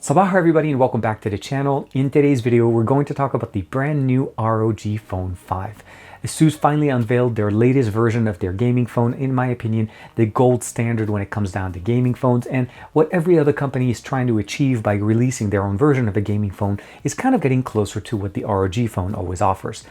Sabah everybody and welcome back to the channel. In today's video, we're going to talk about the brand new ROG Phone 5. ASUS finally unveiled their latest version of their gaming phone, in my opinion, the gold standard when it comes down to gaming phones, and what every other company is trying to achieve by releasing their own version of a gaming phone is kind of getting closer to what the ROG Phone always offers.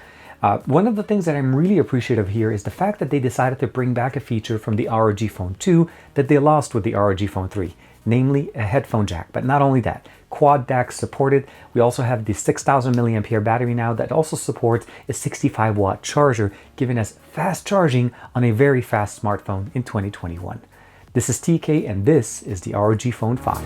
One of the things that I'm really appreciative here is the fact that they decided to bring back a feature from the ROG Phone 2 that they lost with the ROG Phone 3. Namely a headphone jack. But not only that, quad DAC supported. We also have the 6000 milliampere battery now that also supports a 65 watt charger, giving us fast charging on a very fast smartphone in 2021. This is TK and this is the ROG Phone 5.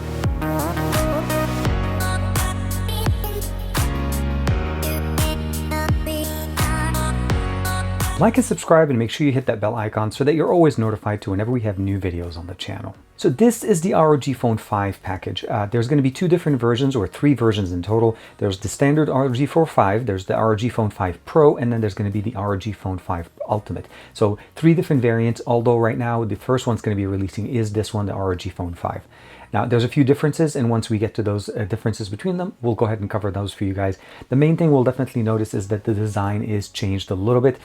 Like and subscribe and make sure you hit that bell icon so that you're always notified to whenever we have new videos on the channel. So this is the ROG Phone 5 package. There's going to be two different versions, or three versions in total. There's the standard ROG Phone 5, there's the ROG Phone 5 Pro, and then there's going to be the ROG Phone 5 Ultimate. So three different variants, although right now the first one's going to be releasing is this one, the ROG Phone 5. Now, there's a few differences, and once we get to those differences between them, we'll go ahead and cover those for you guys. The main thing we'll definitely notice is that the design is changed a little bit.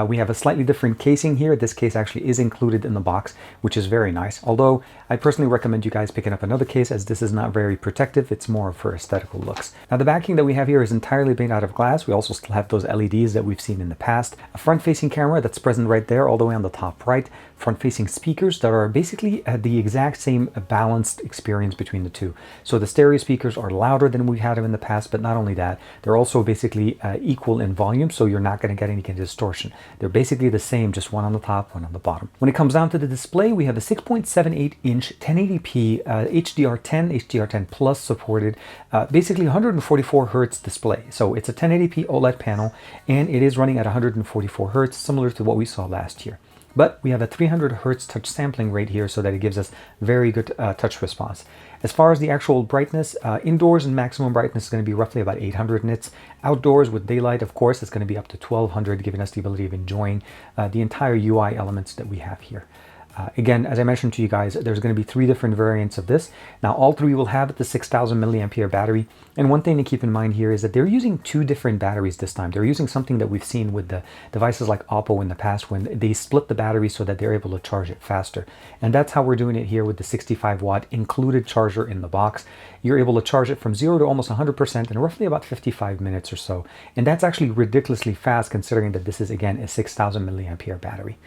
We have a slightly different casing here. This case actually is included in the box, which is very nice. Although, I personally recommend you guys picking up another case as this is not very protective. It's more for aesthetical looks. Now, the backing that we have here is entirely made out of glass. We also still have those LEDs that we've seen in the past. A front-facing camera that's present right there, all the way on the top right. Front-facing speakers that are basically the exact same balanced experience between the two. So the stereo speakers are louder than we've had them in the past, but not only that, they're also basically equal in volume, so you're not going to get any kind of distortion. They're basically the same, just one on the top, one on the bottom. When it comes down to the display, we have a 6.78 inch 1080p HDR10, HDR10 Plus supported, basically 144 hertz display. So it's a 1080p OLED panel, and it is running at 144 hertz, similar to what we saw last year. But we have a 300 hertz touch sampling rate here, so that it gives us very good touch response. As far as the actual brightness, indoors and maximum brightness is going to be roughly about 800 nits. Outdoors with daylight, of course, it's going to be up to 1200, giving us the ability of enjoying the entire UI elements that we have here. Again, as I mentioned to you guys, there's going to be three different variants of this. Now, all three will have the 6000 milliampere battery. And one thing to keep in mind here is that they're using two different batteries this time. They're using something that we've seen with the devices like Oppo in the past, when they split the battery so that they're able to charge it faster. And that's how we're doing it here with the 65 watt included charger in the box. You're able to charge it from 0 to almost 100% in roughly about 55 minutes or so. And that's actually ridiculously fast, considering that this is, again, a 6000 milliampere battery.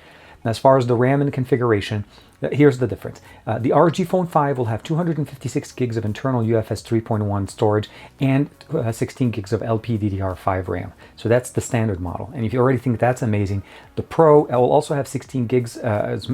As far as the RAM and configuration, here's the difference. The ROG Phone 5 will have 256 gigs of internal UFS 3.1 storage and 16 gigs of LPDDR5 RAM. So that's the standard model. And if you already think that's amazing, the Pro will also have 16 gigs,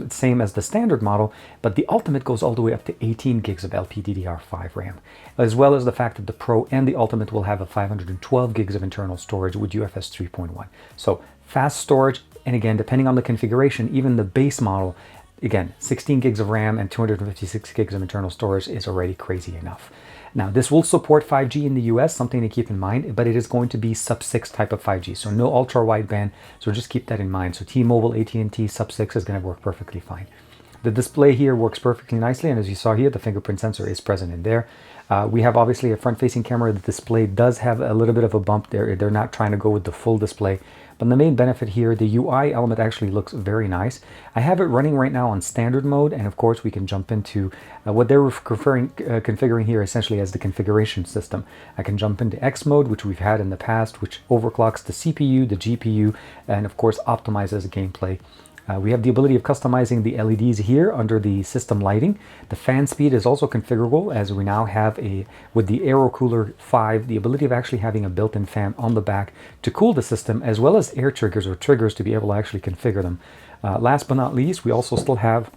same as the standard model, but the Ultimate goes all the way up to 18 gigs of LPDDR5 RAM, as well as the fact that the Pro and the Ultimate will have a 512 gigs of internal storage with UFS 3.1. So fast storage. And again, depending on the configuration, even the base model, again, 16 gigs of RAM and 256 gigs of internal storage is already crazy enough. Now, this will support 5G in the US, something to keep in mind, but it is going to be sub-6 type of 5G, so no ultra-wideband, so just keep that in mind. So T-Mobile, AT&T, sub-6 is going to work perfectly fine. The display here works perfectly nicely, and as you saw here, the fingerprint sensor is present in there. We have obviously a front-facing camera. The display does have a little bit of a bump there. They're not trying to go with the full display. But the main benefit here, the UI element actually looks very nice. I have it running right now on standard mode, and of course we can jump into what they're configuring here essentially as the configuration system. I can jump into X mode, which we've had in the past, which overclocks the CPU, the GPU, and of course optimizes gameplay. We have the ability of customizing the LEDs here under the system lighting. The fan speed is also configurable, as we now have with the Aero Cooler 5, the ability of actually having a built-in fan on the back to cool the system, as well as air triggers or triggers to be able to actually configure them. Last but not least, we also still have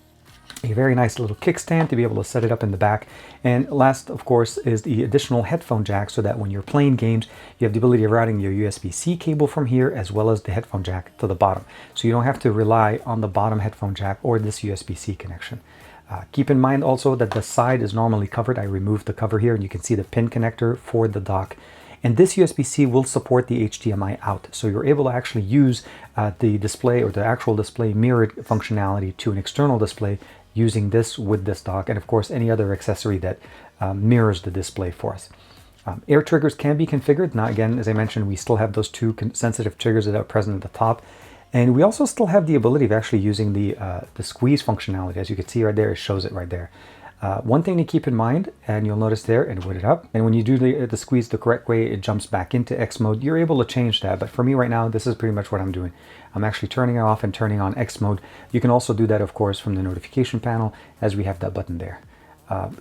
a very nice little kickstand to be able to set it up in the back. And last, of course, is the additional headphone jack, so that when you're playing games, you have the ability of routing your USB-C cable from here, as well as the headphone jack to the bottom. So you don't have to rely on the bottom headphone jack or this USB-C connection. Keep in mind also that the side is normally covered. I removed the cover here, and you can see the pin connector for the dock. And this USB-C will support the HDMI out. So you're able to actually use the display, or the actual display mirrored functionality, to an external display using this with this dock, and of course any other accessory that mirrors the display for us. Air triggers can be configured. Now again, as I mentioned, we still have those two sensitive triggers that are present at the top. And we also still have the ability of actually using the squeeze functionality. As you can see right there, it shows it right there. One thing to keep in mind, and you'll notice there, and put it up, and when you do the squeeze the correct way, it jumps back into X mode. You're able to change that, but for me right now, this is pretty much what I'm doing. I'm actually turning it off and turning on X mode. You can also do that, of course, from the notification panel, as we have that button there.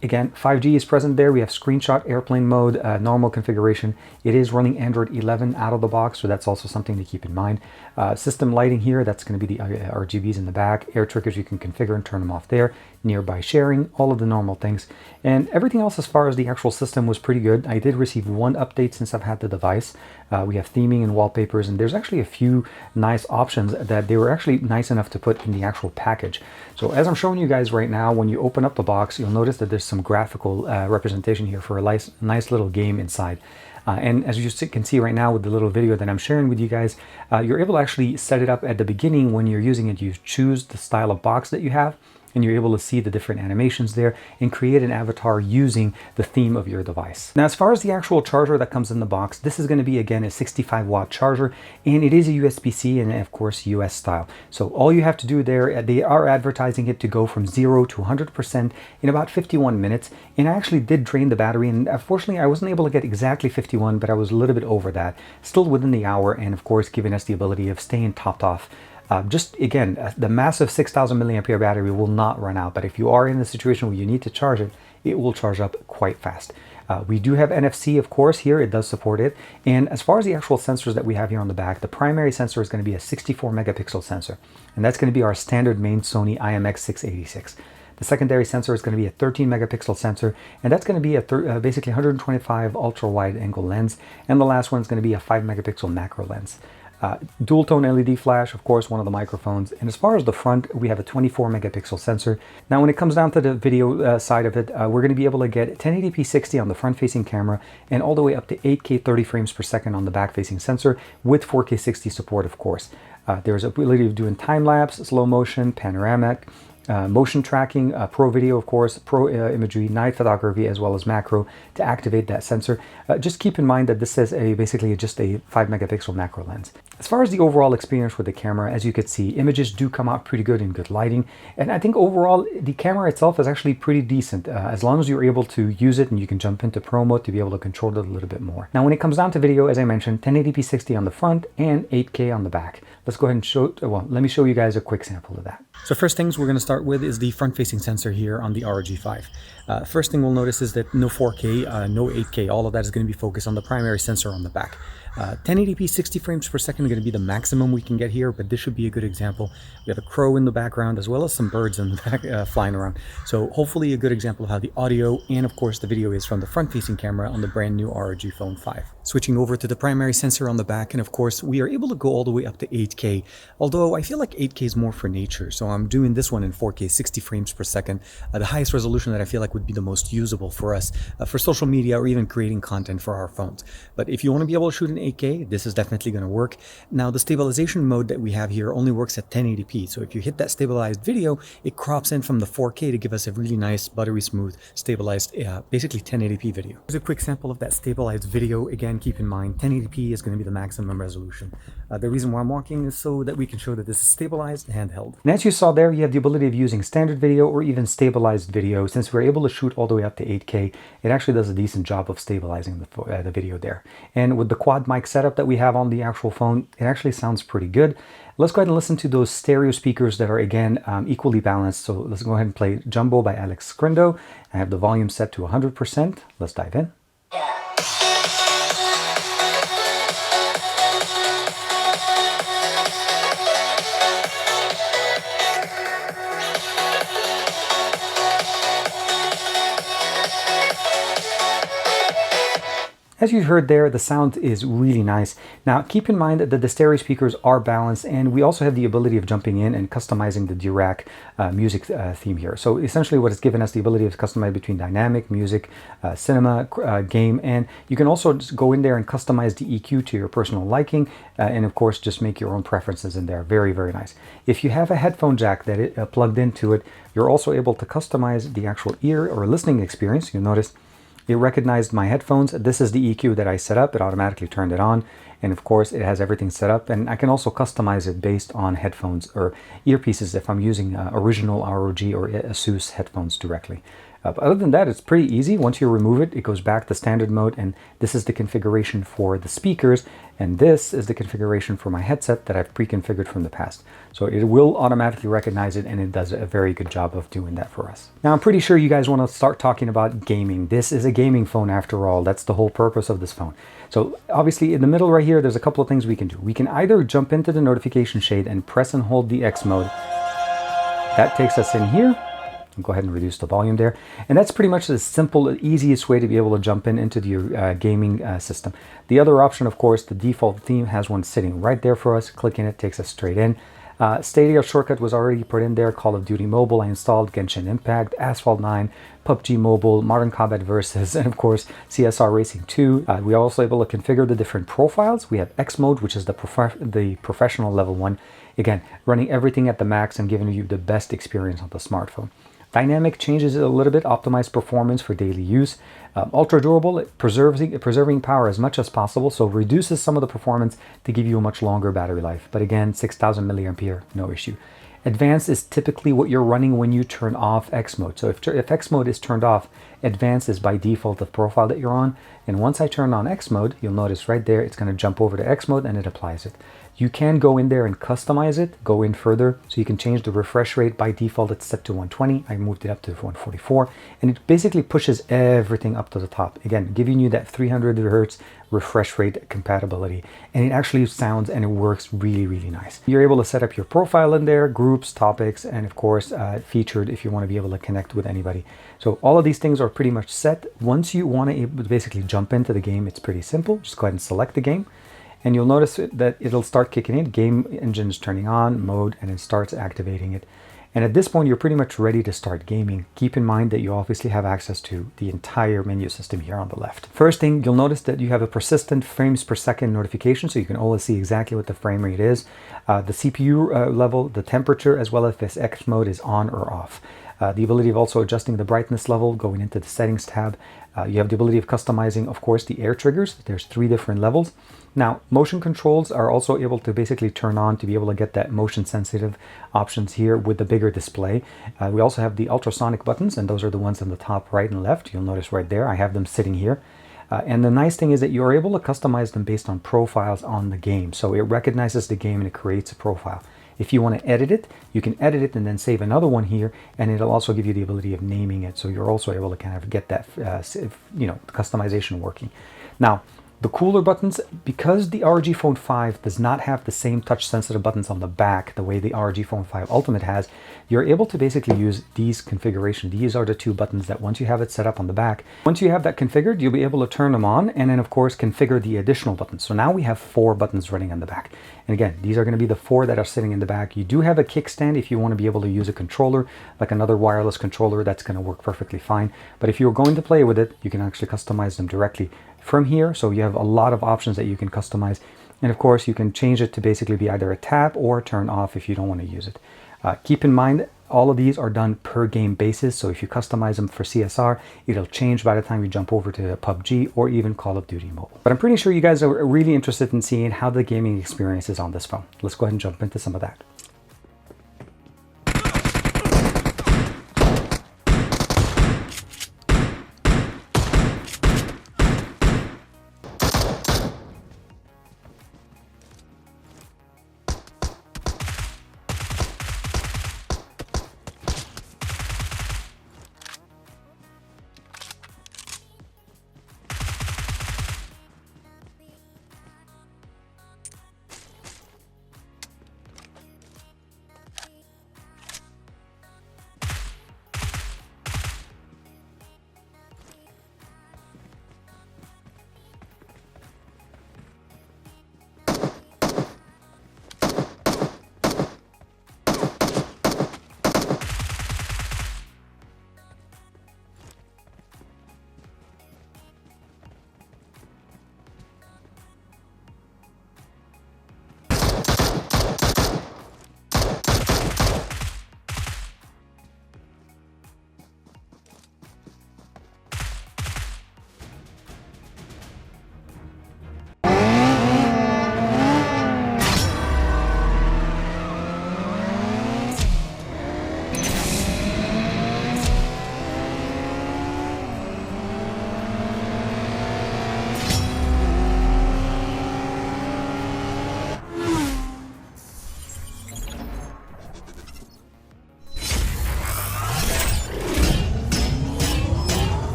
Again, 5G is present there. We have screenshot airplane mode, normal configuration. It is running Android 11 out of the box, so that's also something to keep in mind. System lighting here, that's going to be the RGBs in the back. Air triggers, you can configure and turn them off there. Nearby sharing, all of the normal things. And everything else as far as the actual system was pretty good. I did receive one update since I've had the device. We have theming and wallpapers, and there's actually a few nice options that they were actually nice enough to put in the actual package. So as I'm showing you guys right now, when you open up the box, you'll notice that there's some graphical representation here for a nice little game inside. And as you can see right now with the little video that I'm sharing with you guys, you're able to actually set it up at the beginning. When you're using it, you choose the style of box that you have, and you're able to see the different animations there and create an avatar using the theme of your device. Now, as far as the actual charger that comes in the box, this is going to be, again, a 65-watt charger, and it is a USB-C and, of course, US style. So all you have to do there, they are advertising it to go from 0 to 100% in about 51 minutes, and I actually did drain the battery, and unfortunately, I wasn't able to get exactly 51, but I was a little bit over that, still within the hour, and of course, giving us the ability of staying topped off. Just again, the massive 6,000 milliampere battery will not run out, but if you are in the situation where you need to charge it, it will charge up quite fast. We do have NFC, of course, here. It does support it. And as far as the actual sensors that we have here on the back, the primary sensor is going to be a 64 megapixel sensor, and that's going to be our standard main Sony IMX686. The secondary sensor is going to be a 13 megapixel sensor, and that's going to be a basically 125 ultra wide angle lens. And the last one is going to be a 5 megapixel macro lens. Dual tone LED flash, of course, one of the microphones. And as far as the front, we have a 24 megapixel sensor. Now, when it comes down to the video side of it, we're going to be able to get 1080p 60 on the front facing camera and all the way up to 8K 30 frames per second on the back facing sensor with 4K 60 support, of course. There's ability of doing time lapse, slow motion, panoramic, motion tracking, pro video, of course, pro imagery, night photography, as well as macro to activate that sensor. Just keep in mind that this is basically just a 5 megapixel macro lens. As far as the overall experience with the camera, as you can see, images do come out pretty good in good lighting. And I think overall, the camera itself is actually pretty decent, as long as you're able to use it and you can jump into pro mode to be able to control it a little bit more. Now, when it comes down to video, as I mentioned, 1080p 60 on the front and 8K on the back. Let's go ahead and let me show you guys a quick sample of that. So first things we're going to start with is the front-facing sensor here on the ROG 5. First thing we'll notice is that no 4K, no 8K, all of that is going to be focused on the primary sensor on the back. 1080p 60 frames per second is going to be the maximum we can get here, but this should be a good example. We have a crow in the background as well as some birds in the back flying around. So hopefully a good example of how the audio and of course the video is from the front-facing camera on the brand new ROG Phone 5. Switching over to the primary sensor on the back, and of course we are able to go all the way up to 8K, although I feel like 8K is more for nature, so I'm doing this one in 4K 60 frames per second, the highest resolution that I feel like would be the most usable for us for social media or even creating content for our phones. But if you want to be able to shoot in 8K, this is definitely going to work. Now, the stabilization mode that we have here only works at 1080p, so if you hit that stabilized video, it crops in from the 4K to give us a really nice, buttery smooth, stabilized, basically 1080p video. Here's a quick sample of that stabilized video. Again, keep in mind, 1080p is going to be the maximum resolution. The reason why I'm walking is so that we can show that this is stabilized and handheld. And as you saw there, you have the ability of using standard video or even stabilized video. Since we're able to shoot all the way up to 8K, it actually does a decent job of stabilizing the video there. And with the quad mic setup that we have on the actual phone, it actually sounds pretty good. Let's go ahead and listen to those stereo speakers that are, again, equally balanced. So let's go ahead and play Jumbo by Alex Scrindo. I have the volume set to 100%. Let's dive in. As you heard there, the sound is really nice. Now, keep in mind that the stereo speakers are balanced, and we also have the ability of jumping in and customizing the Dirac music theme here. So essentially what it's given us the ability to customize between dynamic, music, cinema, game, and you can also just go in there and customize the EQ to your personal liking, and of course just make your own preferences in there. Very, very nice. If you have a headphone jack that plugged into it, you're also able to customize the actual ear or listening experience. You'll notice It recognized my headphones. This is the EQ that I set up. It automatically turned it on. And of course, it has everything set up. And I can also customize it based on headphones or earpieces if I'm using original ROG or ASUS headphones directly. But other than that, it's pretty easy. Once you remove it, it goes back to standard mode, and this is the configuration for the speakers, and this is the configuration for my headset that I've pre-configured from the past. So it will automatically recognize it, and it does a very good job of doing that for us. Now, I'm pretty sure you guys want to start talking about gaming. This is a gaming phone after all. That's the whole purpose of this phone. So obviously in the middle right here, there's a couple of things we can do. We can either jump into the notification shade and press and hold the X mode. That takes us in here. Go ahead and reduce the volume there. And that's pretty much the simple, easiest way to be able to jump into your gaming system. The other option, of course, the default theme has one sitting right there for us. Clicking it takes us straight in. Stadia shortcut was already put in there. Call of Duty Mobile I installed, Genshin Impact, Asphalt 9, PUBG Mobile, Modern Combat Versus, and of course CSR Racing 2. We are also able to configure the different profiles. We have X mode, which is the professional level one. Again, running everything at the max and giving you the best experience on the smartphone. Dynamic changes it a little bit, optimized performance for daily use. Ultra durable, preserving power as much as possible, so reduces some of the performance to give you a much longer battery life. But again, 6,000 milliampere, no issue. Advanced is typically what you're running when you turn off X mode. So if X mode is turned off, Advanced is by default the profile that you're on. And once I turn on X mode, you'll notice right there, it's going to jump over to X mode and it applies it. You can go in there and customize it, go in further. So you can change the refresh rate. By default, it's set to 120. I moved it up to 144. And it basically pushes everything up to the top. Again, giving you that 300 hertz refresh rate compatibility. And it actually sounds and it works really, really nice. You're able to set up your profile in there, groups, topics, and of course, featured if you want to be able to connect with anybody. So all of these things are pretty much set. Once you want to basically jump into the game, it's pretty simple. Just go ahead and select the game. And you'll notice that it'll start kicking in. Game engine is turning on, mode, and it starts activating it. And at this point, you're pretty much ready to start gaming. Keep in mind that you obviously have access to the entire menu system here on the left. First thing, you'll notice that you have a persistent frames per second notification, so you can always see exactly what the frame rate is. The CPU level, the temperature, as well as if this X mode is on or off. The ability of also adjusting the brightness level, going into the settings tab. You have the ability of customizing, of course, the air triggers. There's 3 different levels. Now, motion controls are also able to basically turn on to be able to get that motion sensitive options here with the bigger display. We also have the ultrasonic buttons, and those are the ones on the top right and left. You'll notice right there, I have them sitting here. And the nice thing is that you're able to customize them based on profiles on the game. So it recognizes the game and it creates a profile. If you want to edit it, you can edit it and then save another one here, and it'll also give you the ability of naming it. So you're also able to kind of get that, customization working. Now, the cooler buttons, because the ROG Phone 5 does not have the same touch-sensitive buttons on the back the way the ROG Phone 5 Ultimate has, you're able to basically use these configuration. These are the 2 buttons that once you have it set up on the back, once you have that configured, you'll be able to turn them on and then, of course, configure the additional buttons. So now we have 4 buttons running on the back. And again, these are going to be the 4 that are sitting in the back. You do have a kickstand if you want to be able to use a controller, like another wireless controller. That's going to work perfectly fine. But if you're going to play with it, you can actually customize them directly from here. So you have a lot of options that you can customize. And of course, you can change it to basically be either a tap or turn off if you don't want to use it. Keep in mind, all of these are done per game basis. So if you customize them for CSR, it'll change by the time you jump over to PUBG or even Call of Duty Mobile. But I'm pretty sure you guys are really interested in seeing how the gaming experience is on this phone. Let's go ahead and jump into some of that.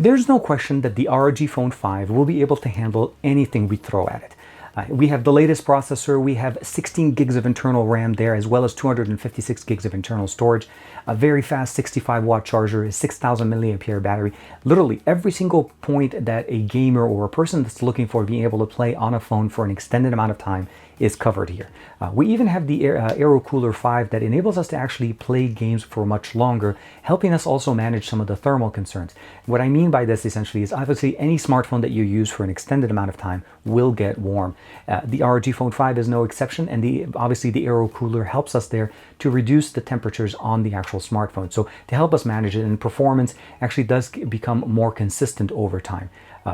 There's no question that the ROG Phone 5 will be able to handle anything we throw at it. We have the latest processor, we have 16 gigs of internal RAM there, as well as 256 gigs of internal storage, a very fast 65-watt charger, a 6,000 milliampere battery. Literally every single point that a gamer or a person that's looking for being able to play on a phone for an extended amount of time is covered here. We even have the Aero Cooler 5 that enables us to actually play games for much longer, helping us also manage some of the thermal concerns. What I mean by this essentially is obviously any smartphone that you use for an extended amount of time will get warm. The ROG Phone 5 is no exception, and obviously the Aero Cooler helps us there to reduce the temperatures on the actual smartphone. So to help us manage it, and performance actually does become more consistent over time.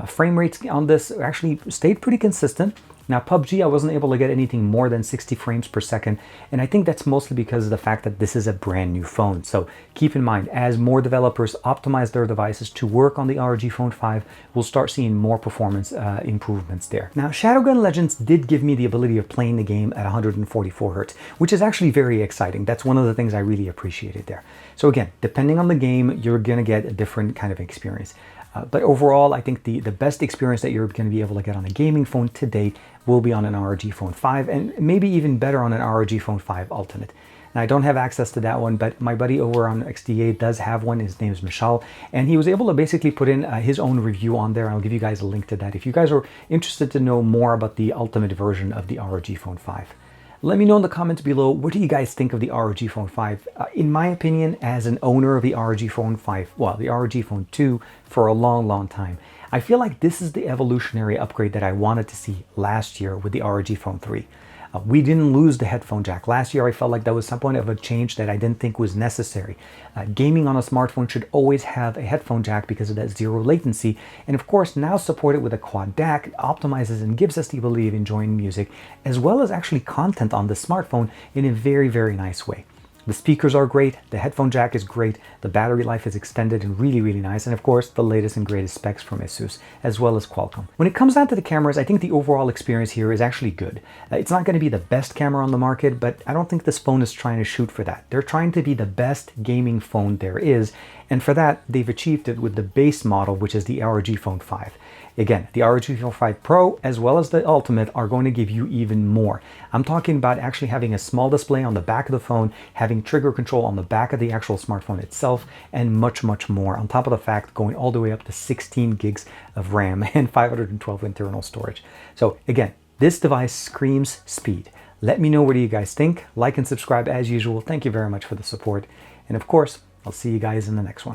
Frame rates on this actually stayed pretty consistent. Now PUBG, I wasn't able to get anything more than 60 frames per second, and I think that's mostly because of the fact that this is a brand new phone. So keep in mind, as more developers optimize their devices to work on the ROG Phone 5, we'll start seeing more performance improvements there. Now Shadowgun Legends did give me the ability of playing the game at 144 Hz, which is actually very exciting. That's one of the things I really appreciated there. So again, depending on the game, you're gonna get a different kind of experience. But overall, I think the best experience that you're going to be able to get on a gaming phone to date will be on an ROG Phone 5, and maybe even better on an ROG Phone 5 Ultimate. Now, I don't have access to that one, but my buddy over on XDA does have one. His name is Michal, and he was able to basically put in his own review on there. I'll give you guys a link to that if you guys are interested to know more about the Ultimate version of the ROG Phone 5. Let me know in the comments below, what do you guys think of the ROG Phone 5? In my opinion, as an owner of the ROG Phone 5, well, the ROG Phone 2 for a long time, I feel like this is the evolutionary upgrade that I wanted to see last year with the ROG Phone 3. We didn't lose the headphone jack. Last year, I felt like that was some point of a change that I didn't think was necessary. Gaming on a smartphone should always have a headphone jack because of that zero latency. And of course, now supported with a quad DAC, optimizes and gives us the ability of enjoying music, as well as actually content on the smartphone in a very nice way. The speakers are great, the headphone jack is great, the battery life is extended and really nice, and of course the latest and greatest specs from ASUS, as well as Qualcomm. When it comes down to the cameras, I think the overall experience here is actually good. It's not going to be the best camera on the market, but I don't think this phone is trying to shoot for that. They're trying to be the best gaming phone there is, and for that they've achieved it with the base model, which is the ROG Phone 5. Again, the ROG Phone 5 Pro as well as the Ultimate are going to give you even more. I'm talking about actually having a small display on the back of the phone, having trigger control on the back of the actual smartphone itself, and much more. On top of the fact, going all the way up to 16 gigs of RAM and 512 internal storage. So again, this device screams speed. Let me know what do you guys think. Like and subscribe as usual. Thank you very much for the support. And of course, I'll see you guys in the next one.